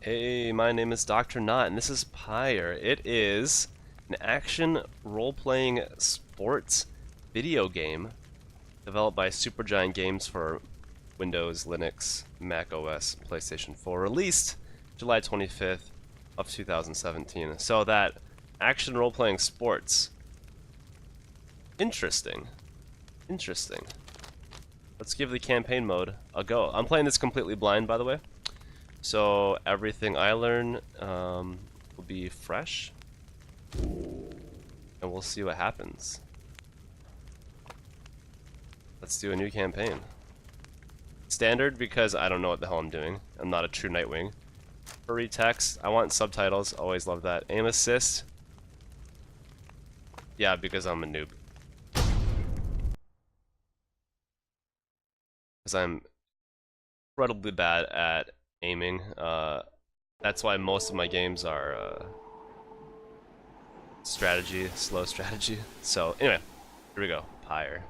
Hey, my name is Dr. Nought, and this is Pyre. It is an action role-playing sports video game developed by Supergiant Games for Windows, Linux, Mac OS, PlayStation 4, released July 25th of 2017. So that action role-playing sports. Interesting. Interesting. Let's give the campaign mode a go. I'm playing this completely blind, by the way. So everything I learn will be fresh, and we'll see what happens. Let's do a new campaign. Standard because I don't know what the hell I'm doing. I'm not a true Nightwing. Furry text, I want subtitles, always love that. Aim assist. Yeah, because I'm a noob. Because I'm incredibly bad at aiming. That's why most of my games are strategy, slow strategy. So anyway, here we go. Pyre.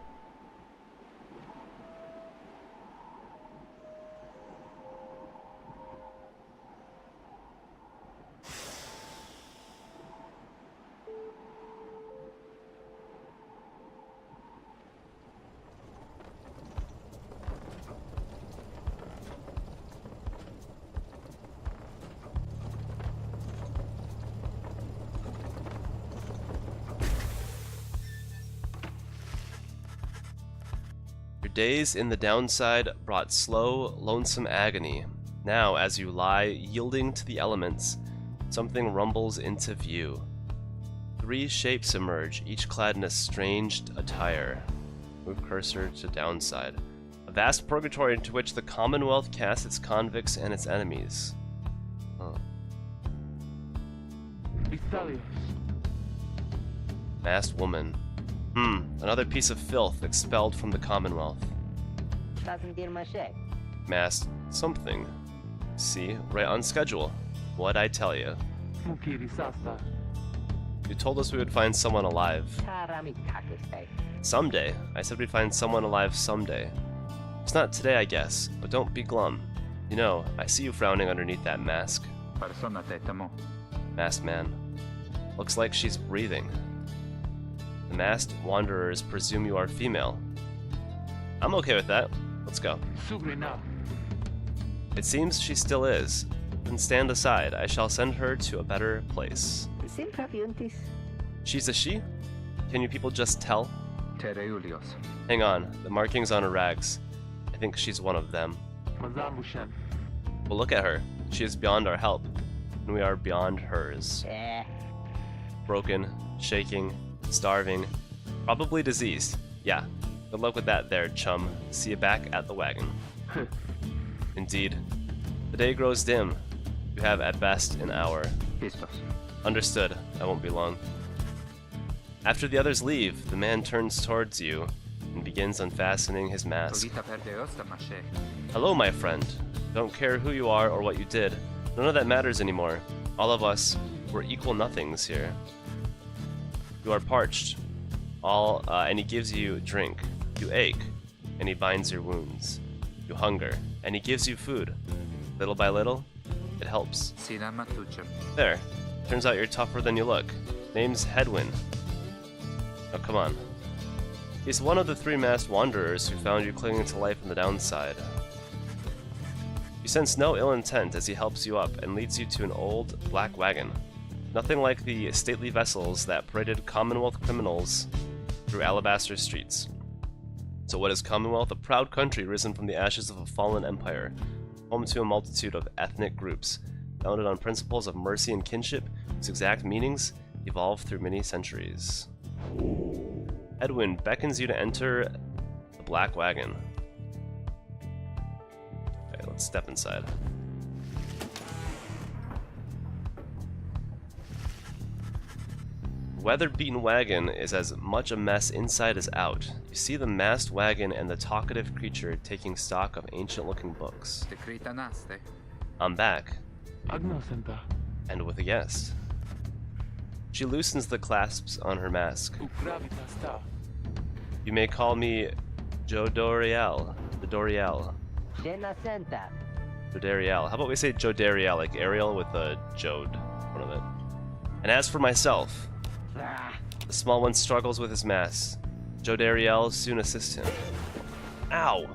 Your days in the downside brought slow, lonesome agony. Now, as you lie, yielding to the elements, something rumbles into view. 3 shapes emerge, each clad in a strange attire. Move cursor to downside. A vast purgatory into which the Commonwealth casts its convicts and its enemies. Huh. Masked woman. Another piece of filth expelled from the Commonwealth. Masked something. See, right on schedule. What'd I tell you? You told us we would find someone alive. Someday. I said we'd find someone alive someday. It's not today, I guess, but don't be glum. You know, I see you frowning underneath that mask. Masked man. Looks like she's breathing. The masked wanderers presume you are female. I'm okay with that. Let's go. It seems she still is. Then stand aside. I shall send her to a better place. She's a she? Can you people just tell? Hang on. The markings on her rags. I think she's one of them. Well, look at her. She is beyond our help, and we are beyond hers. Broken, shaking, starving, probably diseased. Yeah, good luck with that there, chum. See you back at the wagon. Indeed. The day grows dim. You have at best an hour. Understood. I won't be long. After the others leave, the man turns towards you and begins unfastening his mask. Hello, my friend. Don't care who you are or what you did. None of that matters anymore. All of us, we're equal nothings here. You are parched, and he gives you drink. You ache, and he binds your wounds. You hunger, and he gives you food. Little by little, it helps. There. Turns out you're tougher than you look. Name's Hedwyn. Oh, come on. He's one of the 3 masked wanderers who found you clinging to life on the downside. You sense no ill intent as he helps you up and leads you to an old, black wagon. Nothing like the stately vessels that paraded Commonwealth criminals through alabaster streets. So what is Commonwealth? A proud country risen from the ashes of a fallen empire, home to a multitude of ethnic groups, founded on principles of mercy and kinship, whose exact meanings evolved through many centuries. Hedwyn beckons you to enter the black wagon. Okay, let's step inside. The weather-beaten wagon is as much a mess inside as out. You see the masked wagon and the talkative creature taking stock of ancient-looking books. I'm back. And with a guest. She loosens the clasps on her mask. You may call me Jodariel. Jodariel. How about we say Jodariel, like Ariel with a Jode in front of it. And as for myself, the small one struggles with his mass. Jodariel soon assists him. Ow!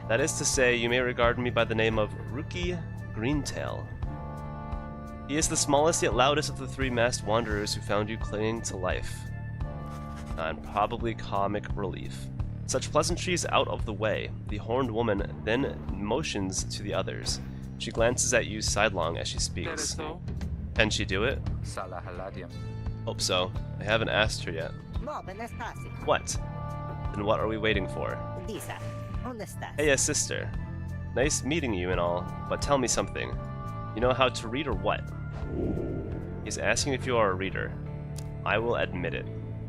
That is to say, you may regard me by the name of Rukey Greentail. He is the smallest yet loudest of the three masked wanderers who found you clinging to life. And probably comic relief. Such pleasantries out of the way, the horned woman then motions to the others. She glances at you sidelong as she speaks. Can she do it? Hope so. I haven't asked her yet. What? Then what are we waiting for? Hey, sister. Nice meeting you and all, but tell me something. You know how to read or what? He's asking if you are a reader. I will admit it,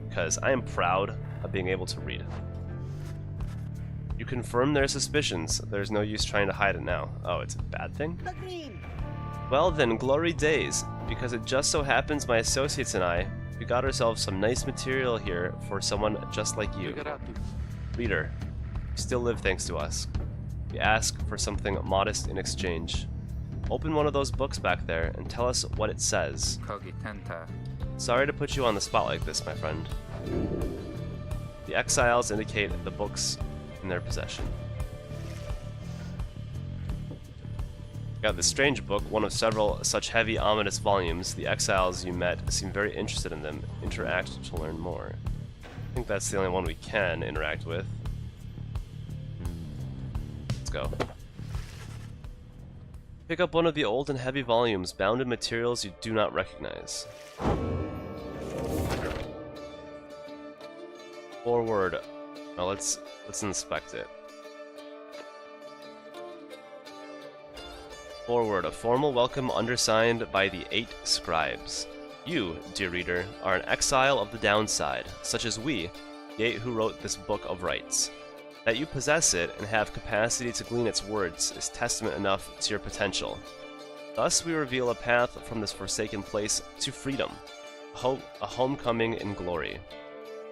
because I am proud of being able to read. You confirm their suspicions. There's no use trying to hide it now. Oh, it's a bad thing? Well then, glory days, because it just so happens my associates and I, we got ourselves some nice material here for someone just like you. Reader, you still live thanks to us. We ask for something modest in exchange. Open one of those books back there and tell us what it says. Sorry to put you on the spot like this, my friend. The exiles indicate the books in their possession. Got this strange book, one of several such heavy, ominous volumes. The exiles you met seem very interested in them. Interact to learn more. I think that's the only one we can interact with. Let's go. Pick up one of the old and heavy volumes, bound in materials you do not recognize. Foreword. Now let's inspect it. Foreword, a formal welcome undersigned by the 8 scribes. You, dear reader, are an exile of the downside, such as we, the 8 who wrote this book of rites. That you possess it and have capacity to glean its words is testament enough to your potential. Thus we reveal a path from this forsaken place to freedom, a homecoming in glory.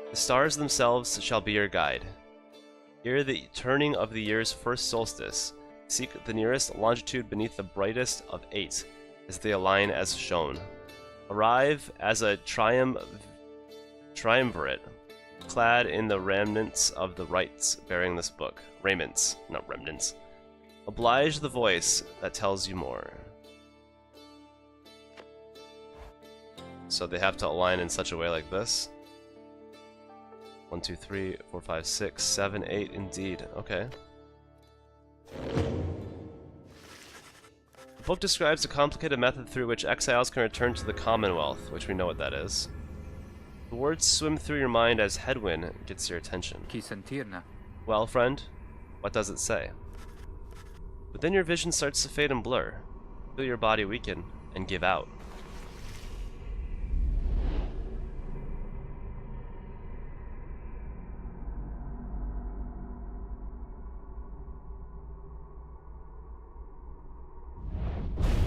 The stars themselves shall be your guide. Hear the turning of the year's first solstice. Seek the nearest longitude beneath the brightest of 8, as they align as shown. Arrive as a triumvirate, clad in the remnants of the rites bearing this book. Raiments, not remnants. Oblige the voice that tells you more. So they have to align in such a way like this. 1, 2, 3, 4, 5, 6, 7, 8, indeed. Okay. The book describes a complicated method through which exiles can return to the Commonwealth, which we know what that is. The words swim through your mind as Hedwyn gets your attention. Well, friend, what does it say? But then your vision starts to fade and blur. Feel your body weaken and give out.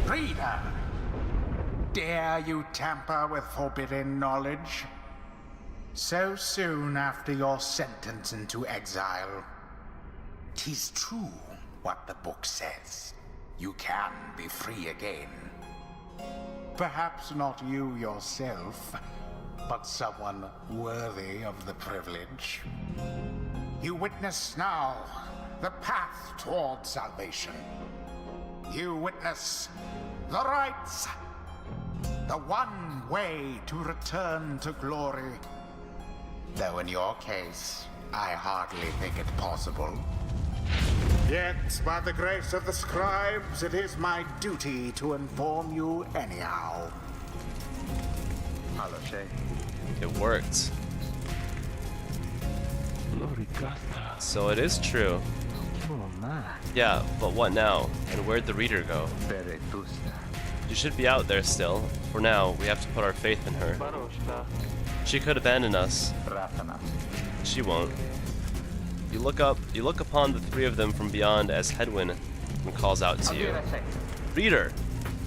Reader, dare you tamper with forbidden knowledge? So soon after your sentence into exile. 'Tis true what the book says. You can be free again. Perhaps not you yourself, but someone worthy of the privilege. You witness now the path toward salvation. You witness the rites, the one way to return to glory. Though in your case, I hardly think it possible. Yet, by the grace of the scribes, it is my duty to inform you anyhow. It worked. So it is true. Yeah, but what now? And where'd the reader go? You should be out there still. For now, we have to put our faith in her. She could abandon us. She won't. You look upon the 3 of them from beyond as Hedwyn calls out to you. Reader!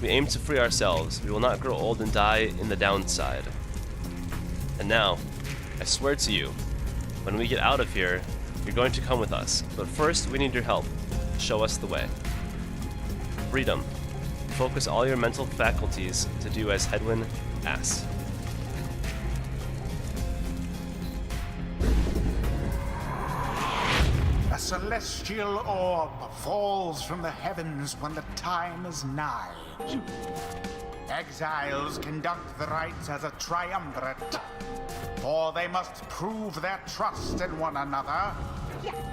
We aim to free ourselves. We will not grow old and die in the downside. And now, I swear to you, when we get out of here, you're going to come with us. But first, we need your help. show us the way. Freedom. Focus all your mental faculties to do as Hedwyn asks. A celestial orb falls from the heavens when the time is nigh. Exiles conduct the rites as a triumvirate, for they must prove their trust in one another,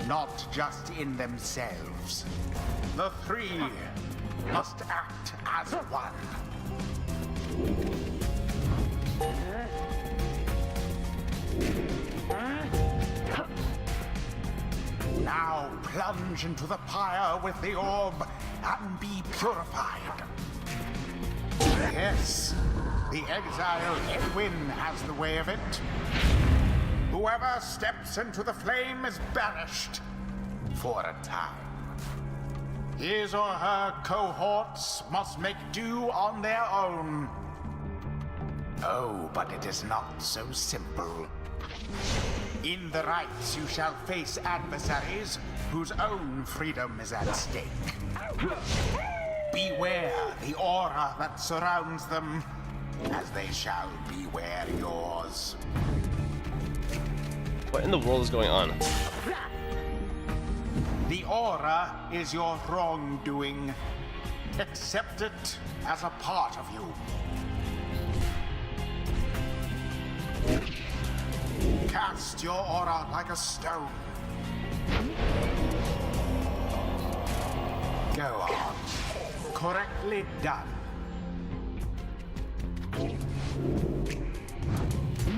not just in themselves. The three must act as one. Now plunge into the pyre with the orb and be purified. Yes, the exile Hedwyn has the way of it. Whoever steps into the flame is banished for a time. His or her cohorts must make do on their own. Oh, but it is not so simple. In the rites you shall face adversaries whose own freedom is at stake. Beware the aura that surrounds them, as they shall beware yours. What in the world is going on? The aura is your wrongdoing. Accept it as a part of you. Cast your aura like a stone. Go on. Correctly done.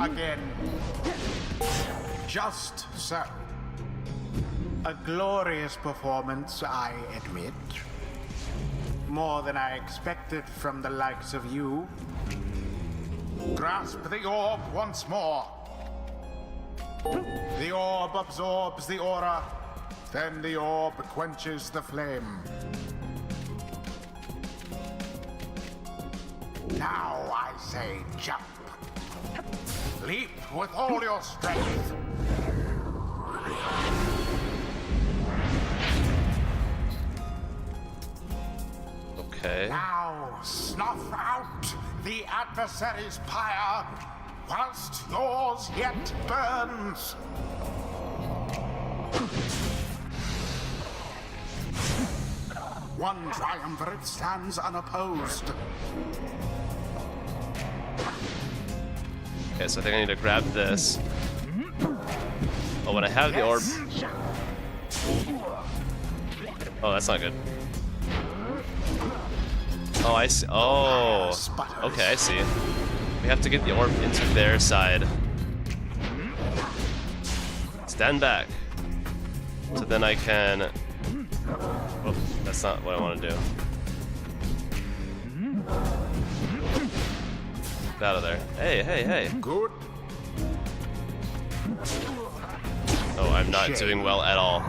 Again. Just so. A glorious performance, I admit. More than I expected from the likes of you. Grasp the orb once more. The orb absorbs the aura, then the orb quenches the flame. Now I say jump. Leap with all your strength. Okay. Now snuff out the adversary's pyre whilst yours yet burns. One triumvirate stands unopposed. Okay, so I think I need to grab this. Oh, when I have the orb. Oh, that's not good. Oh, I see. Oh, okay, I see. We have to get the orb into their side. Stand back. So then I can... Oh, that's not what I want to do. Get out of there. Hey, hey, hey. Good. Oh, I'm not doing well at all.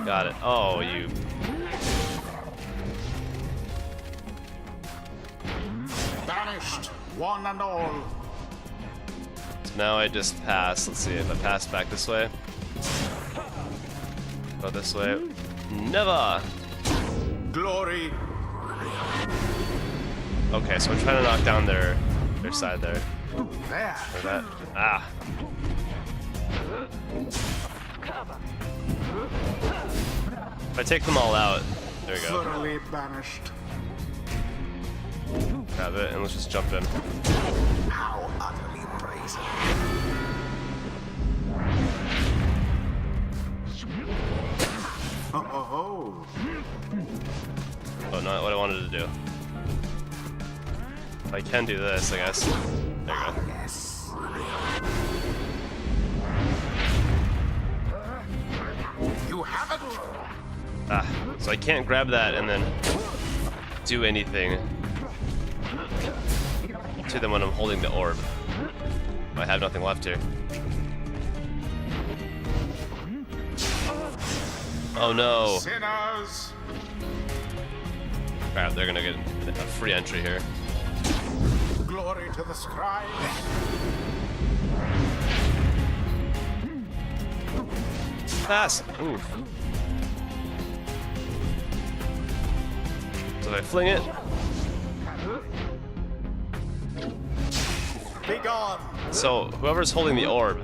Got it. Oh, you... Banished, one and all. So now I just pass. Let's see if I pass back this way. Go this way. Never! Glory. Okay, so I'm trying to knock down their side there. There. Or that. Ah. If I take them all out, there we go. Thoroughly banished. Grab it and let's just jump in. How utterly brazen. Oh. Oh, not what I wanted to do. I can do this, I guess. There you go. Yes. You have it. Ah, so I can't grab that and then do anything to them when I'm holding the orb. I have nothing left here. Oh no. Sinners. Crap, they're gonna get a free entry here. Glory to the scribes. fast. Oof. So if I fling it. Be gone. So whoever's holding the orb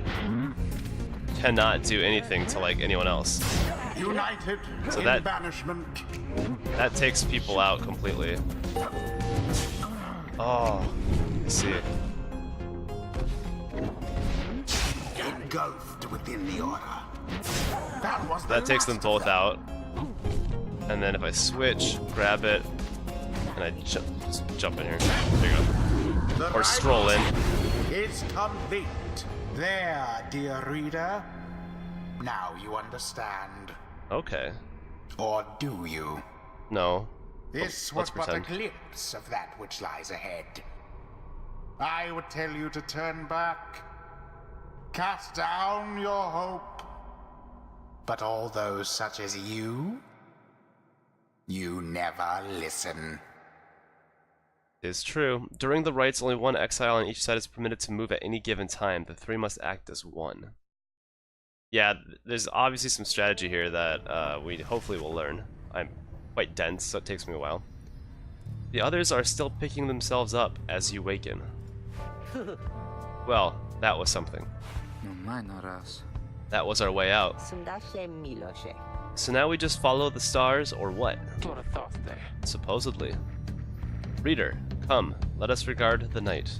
cannot do anything to like anyone else. United So in banishment. That takes people out completely. Oh, I see. Engulfed within the order. That takes them both out. And then if I switch, grab it, and I just jump in here. There you go. Or stroll in. Is complete. There, dear reader. Now you understand. Okay. Or do you? No. This was but a glimpse of that which lies ahead. I would tell you to turn back. Cast down your hope. But all those such as you never listen. It's true. During the rites, only one exile on each side is permitted to move at any given time. The three must act as one. Yeah, there's obviously some strategy here that we hopefully will learn. I'm quite dense, so it takes me a while. The others are still picking themselves up as you waken. Well, that was something. That was our way out. So now we just follow the stars, or what? Supposedly. Reader, come, let us regard the night.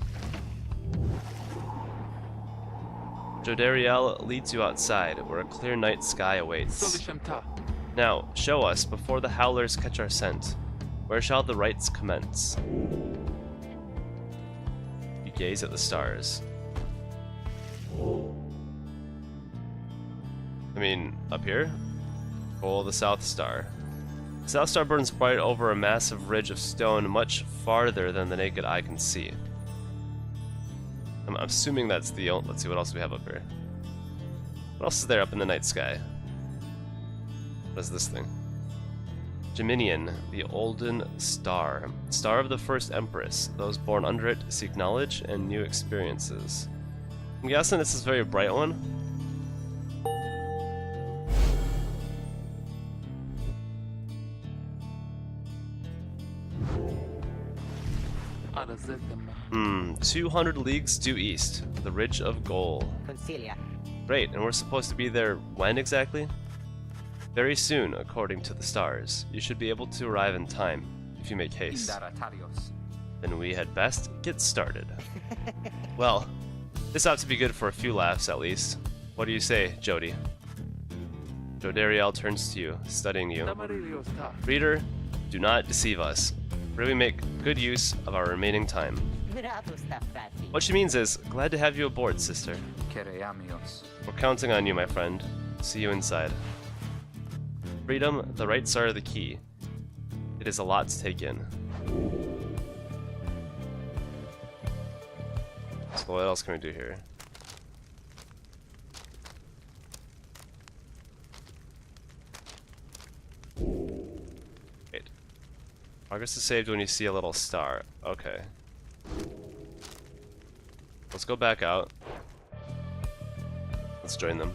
Jodariel leads you outside, where a clear night sky awaits. Now, show us, before the howlers catch our scent, where shall the rites commence? You gaze at the stars. I mean, up here? Oh, the South Star. The South Star burns bright over a massive ridge of stone much farther than the naked eye can see. I'm assuming that's the only... Let's see, what else do we have up here? What else is there up in the night sky? What is this thing? Geminian, the Olden Star. Star of the First Empress. Those born under it seek knowledge and new experiences. I'm guessing this is a very bright one. Hmm, 200 leagues due east, the Ridge of Goal. Great, and we're supposed to be there when exactly? Very soon, according to the stars. You should be able to arrive in time, if you make haste. Then we had best get started. Well, this ought to be good for a few laughs at least. What do you say, Jody? Jodariel turns to you, studying you. Reader, do not deceive us. Really make good use of our remaining time. What she means is, glad to have you aboard, sister. We're counting on you, my friend. See you inside. Freedom, the rites are the key. It is a lot to take in. So what else can we do here? Wait. Progress is saved when you see a little star. Okay. Let's go back out. Let's join them.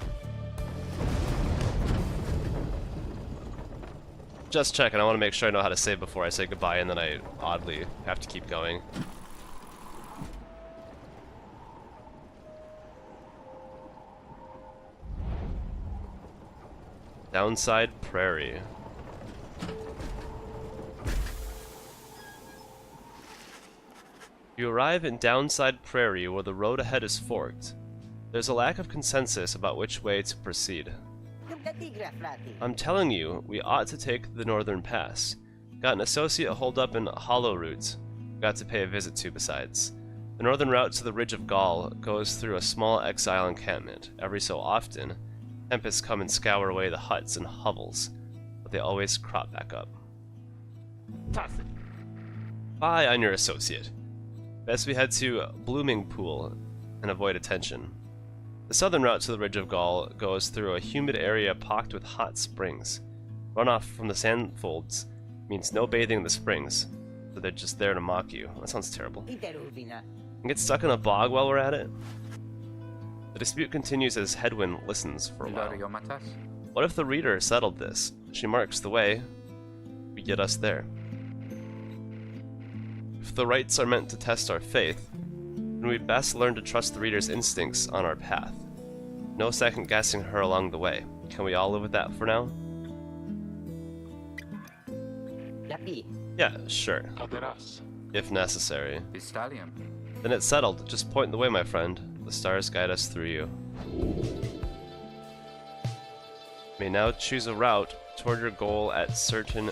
Just checking, I want to make sure I know how to save before I say goodbye, and then I oddly have to keep going. Downside Prairie. You arrive in Downside Prairie where the road ahead is forked. There's a lack of consensus about which way to proceed. I'm telling you, we ought to take the northern pass. Got an associate holed up in Hollow Root. Got to pay a visit to besides. The northern route to the Ridge of Gaul goes through a small exile encampment. Every so often, tempests come and scour away the huts and hovels, but they always crop back up. Spy on your associate. Best we head to Blooming Pool and avoid attention. The southern route to the Ridge of Gaul goes through a humid area pocked with hot springs. Runoff from the sandfolds means no bathing in the springs, so they're just there to mock you. That sounds terrible. And get stuck in a bog while we're at it? The dispute continues as Hedwyn listens for a while. What if the reader settled this? She marks the way. We get us there. If the rites are meant to test our faith, then we'd best learn to trust the reader's instincts on our path. No second guessing her along the way. Can we all live with that for now? Yeah, sure. If necessary. Then it's settled. Just point the way, my friend. The stars guide us through you. You may now choose a route toward your goal at certain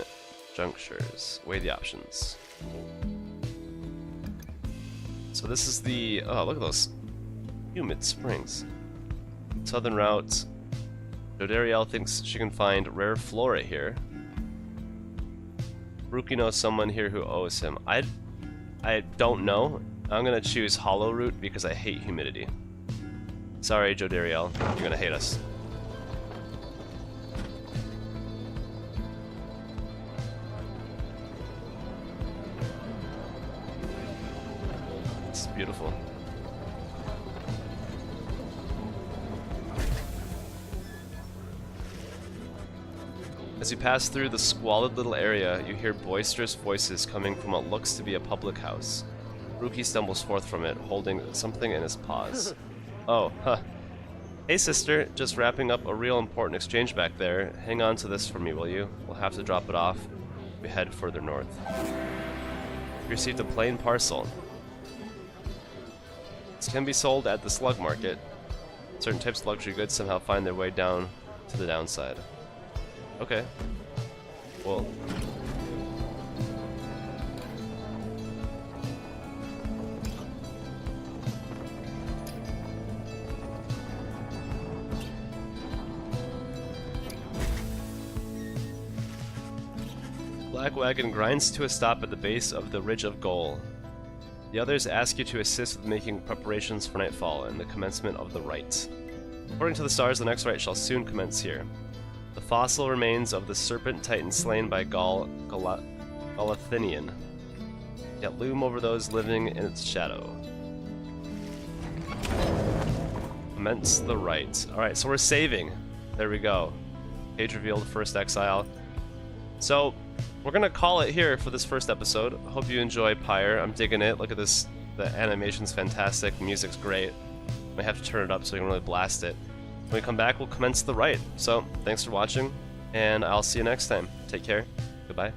junctures. Weigh the options. So this is the... oh, look at those humid springs. Southern route. Jodariel thinks she can find rare flora here. Rukey knows someone here who owes him. I don't know. I'm gonna choose hollow route because I hate humidity. Sorry, Jodariel, you're gonna hate us. It's beautiful. As you pass through the squalid little area, you hear boisterous voices coming from what looks to be a public house. Rukey stumbles forth from it, holding something in his paws. Oh, huh. Hey sister, just wrapping up a real important exchange back there. Hang on to this for me, will you? We'll have to drop it off. We head further north. You received a plain parcel. This can be sold at the slug market. Certain types of luxury goods somehow find their way down to the downside. Okay. Well. Black Wagon grinds to a stop at the base of the Ridge of Goal. The others ask you to assist with making preparations for nightfall and the commencement of the rite. According to the stars, the next rite shall soon commence here. The fossil remains of the serpent titan slain by Galathinian, yet loom over those living in its shadow. Commence the rite. Alright, so we're saving. There we go. Page revealed, first exile. So, we're gonna call it here for this first episode. Hope you enjoy Pyre. I'm digging it. Look at this. The animation's fantastic. The music's great. Might have to turn it up so we can really blast it. When we come back, we'll commence the rite. So, thanks for watching, and I'll see you next time. Take care. Goodbye.